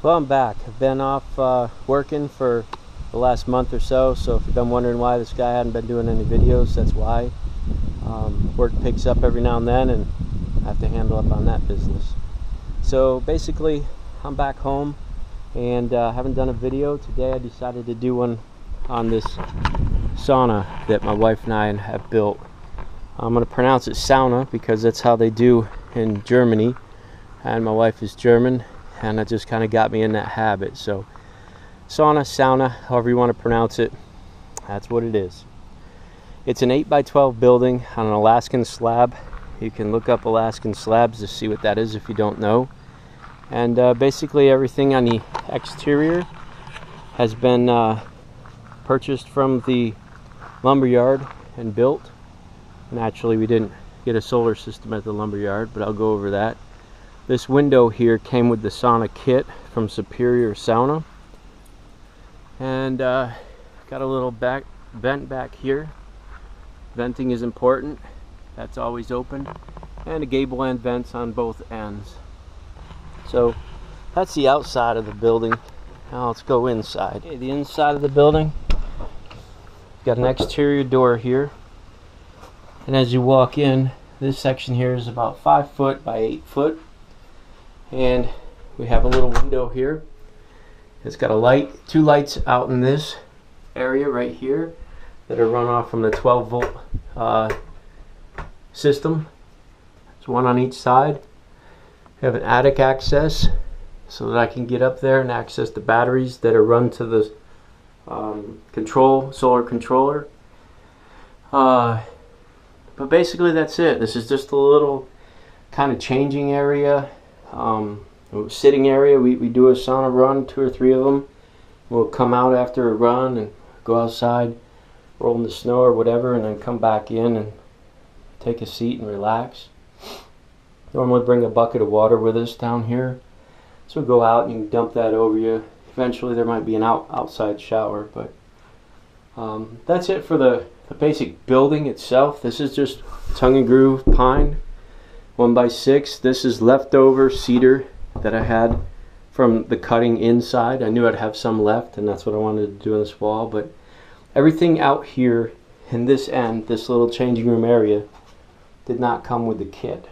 Well, I'm back. I've been off working for the last month or so, so if you've been wondering why this guy hadn't been doing any videos, that's why. Work picks up every now and then, and I have to handle up on that business. So basically, I'm back home and haven't done a video. Today I decided to do one on this sauna that my wife and I have built. I'm going to pronounce it sauna because that's how they do in Germany, and my wife is German, and it just kind of got me in that habit. So sauna, however you want to pronounce it, that's what it is. It's an 8x12 building on an Alaskan slab. You can look up Alaskan slabs to see what that is if you don't know. And basically everything on the exterior has been purchased from the lumberyard and built. Naturally, we didn't get a solar system at the lumberyard, but I'll go over that. This window here came with the sauna kit from Superior Sauna. And got a little vent back here. Venting is important. That's always open. And a gable end vents on both ends. So that's the outside of the building. Now let's go inside. Okay, the inside of the building, got an exterior door here. And as you walk in, this section here is about 5 foot by 8 foot. And we have a little window here. It's got a light, 2 lights out in this area right here that are run off from the 12 volt system. There's one on each side. We have an attic access so that I can get up there and access the batteries that are run to the solar controller. But basically that's it. This is just a little kind of changing area, sitting area. We do a sauna run, 2 or 3 of them. We'll come out after a run and go outside, roll in the snow or whatever, and then come back in and take a seat and relax. Normally bring a bucket of water with us down here. So we'll go out and you can dump that over you. Eventually there might be an outside shower, but that's it for the basic building itself. This is just tongue and groove pine 1x6. This is leftover cedar that I had from the cutting inside. I knew I'd have some left, and that's what I wanted to do on this wall. But everything out here in this end, this little changing room area, did not come with the kit.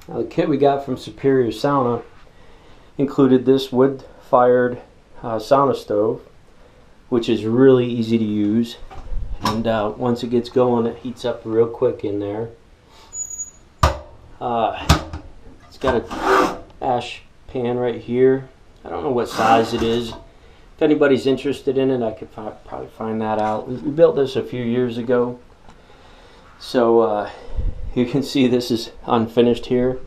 Now the kit we got from Superior Sauna included this wood-fired sauna stove, which is really easy to use. And once it gets going, it heats up real quick in there. It's got a ash pan right here. I don't know what size it is. If anybody's interested in it, I could probably find that out. We built this a few years ago. So you can see this is unfinished here.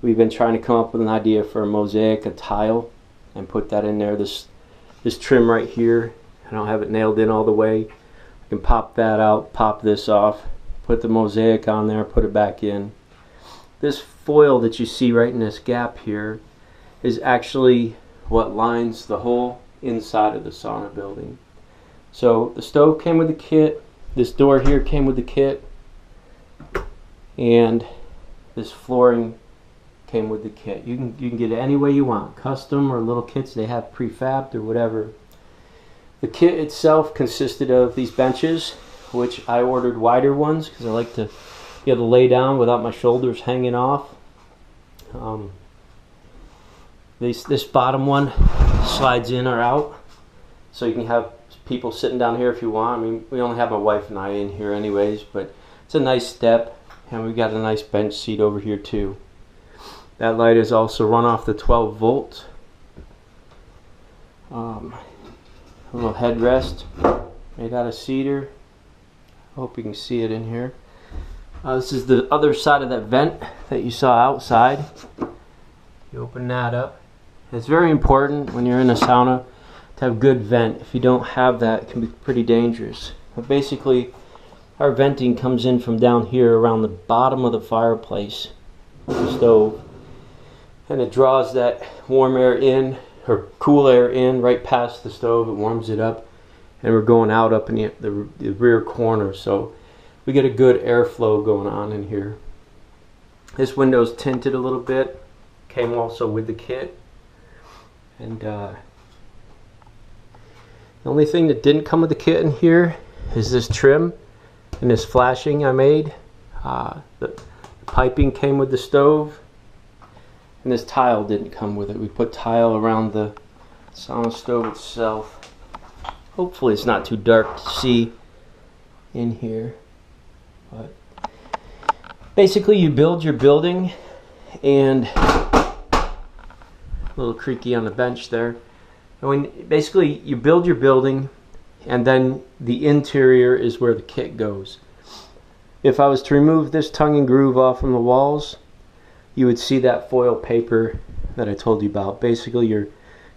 We've been trying to come up with an idea for a mosaic, a tile, and put that in there. This trim right here, I don't have it nailed in all the way. I can pop that out, pop this off, put the mosaic on there, put it back in. This foil that you see right in this gap here is actually what lines the whole inside of the sauna building. So the stove came with the kit, this door here came with the kit, and this flooring came with the kit. You can get it any way you want, custom or little kits they have prefabbed or whatever. The kit itself consisted of these benches, which I ordered wider ones because I like to be able to lay down without my shoulders hanging off. This bottom one slides in or out, so you can have people sitting down here if you want. I mean, we only have my wife and I in here anyways, but it's a nice step, and we've got a nice bench seat over here too. That light is also run off the 12 volt. A little headrest made out of cedar. I hope you can see it in here. This is the other side of that vent that you saw outside. You open that up. It's very important when you're in a sauna to have good vent. If you don't have that, it can be pretty dangerous. But basically, our venting comes in from down here around the bottom of the fireplace, the stove, and it draws that warm air in, or cool air in, right past the stove. It warms it up, and we're going out up in the rear corner, so we get a good airflow going on in here. This window's tinted a little bit, came also with the kit. And the only thing that didn't come with the kit in here is this trim and this flashing I made. The piping came with the stove, and this tile didn't come with it. We put tile around the sauna stove itself. Hopefully it's not too dark to see in here. But basically you build your building, and a little creaky on the bench there. And basically you build your building, and then the interior is where the kit goes. If I was to remove this tongue and groove off from the walls, you would see that foil paper that I told you about. Basically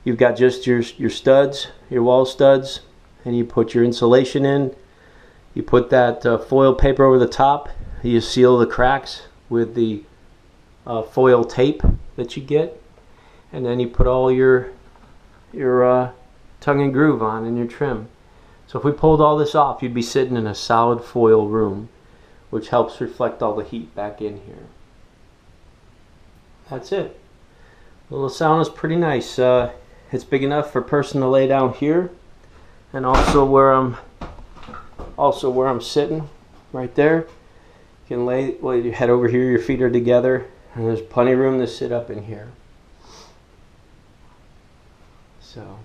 you've got just your studs, your wall studs, and you put your insulation in. You put that foil paper over the top. You seal the cracks with the foil tape that you get, and then you put all your tongue and groove on and your trim. So if we pulled all this off, you'd be sitting in a solid foil room, which helps reflect all the heat back in here. That's it. The little sauna's pretty nice. It's big enough for a person to lay down here, and also where I'm sitting right there. You can lay your head over here, your feet are together, and there's plenty of room to sit up in here. So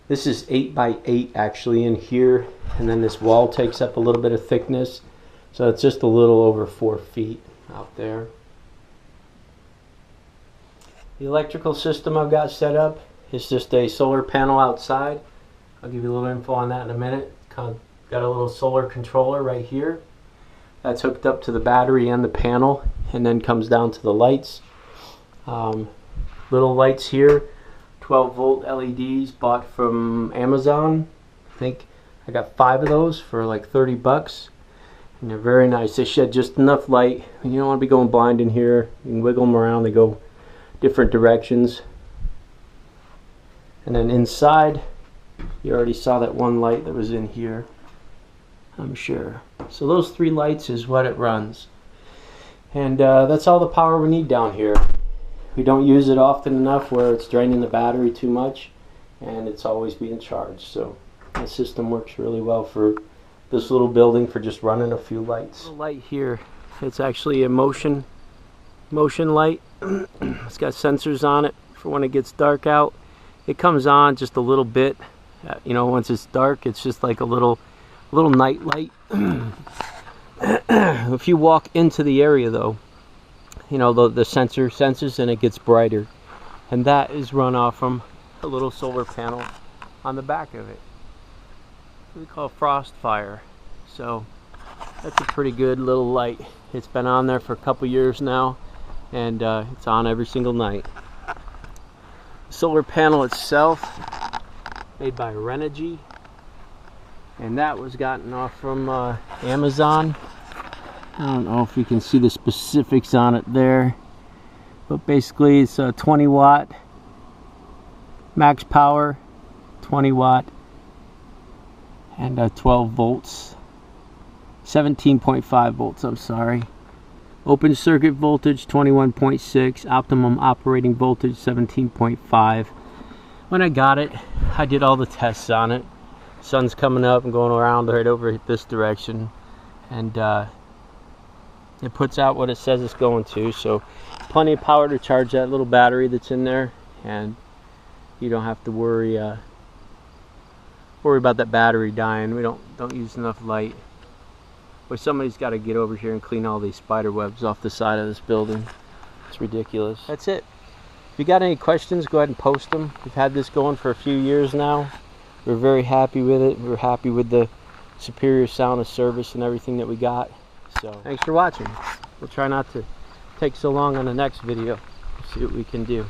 this is 8 by 8 actually in here, and then this wall takes up a little bit of thickness, so it's just a little over 4 feet out there. The electrical system I've got set up is just a solar panel outside. I'll give you a little info on that in a minute. Got a little solar controller right here. That's hooked up to the battery and the panel, and then comes down to the lights. Little lights here, 12 volt LEDs bought from Amazon. I think I got 5 of those for like 30 bucks. And they're very nice. They shed just enough light. You don't want to be going blind in here. You can wiggle them around. They go different directions. And then inside, you already saw that one light that was in here, I'm sure. So those 3 lights is what it runs. And that's all the power we need down here. We don't use it often enough where it's draining the battery too much, and it's always being charged. So the system works really well for this little building for just running a few lights. The light here, it's actually a motion light. It's got sensors on it for when it gets dark out. It comes on just a little bit. Once it's dark, it's just like a little night light. If you walk into the area though, the sensor senses and it gets brighter, and that is run off from a little solar panel on the back of it. We call frost fire. So that's a pretty good little light. It's been on there for a couple years now, and it's on every single night. The solar panel itself, made by Renogy, and that was gotten off from Amazon. I don't know if you can see the specifics on it there, but basically it's a 20 watt max power, 20 watt, and 12 volts, 17.5 volts, I'm sorry. Open circuit voltage 21.6, optimum operating voltage 17.5. When I got it, I did all the tests on it. Sun's coming up and going around right over this direction, and it puts out what it says it's going to. So plenty of power to charge that little battery that's in there, and you don't have to worry about that battery dying. We don't use enough light. But somebody's got to get over here and clean all these spider webs off the side of this building. It's ridiculous. That's it. If you got any questions, go ahead and post them. We've had this going for a few years now. We're very happy with it. We're happy with the Superior Sauna service and everything that we got. So thanks for watching. We'll try not to take so long on the next video. See what we can do.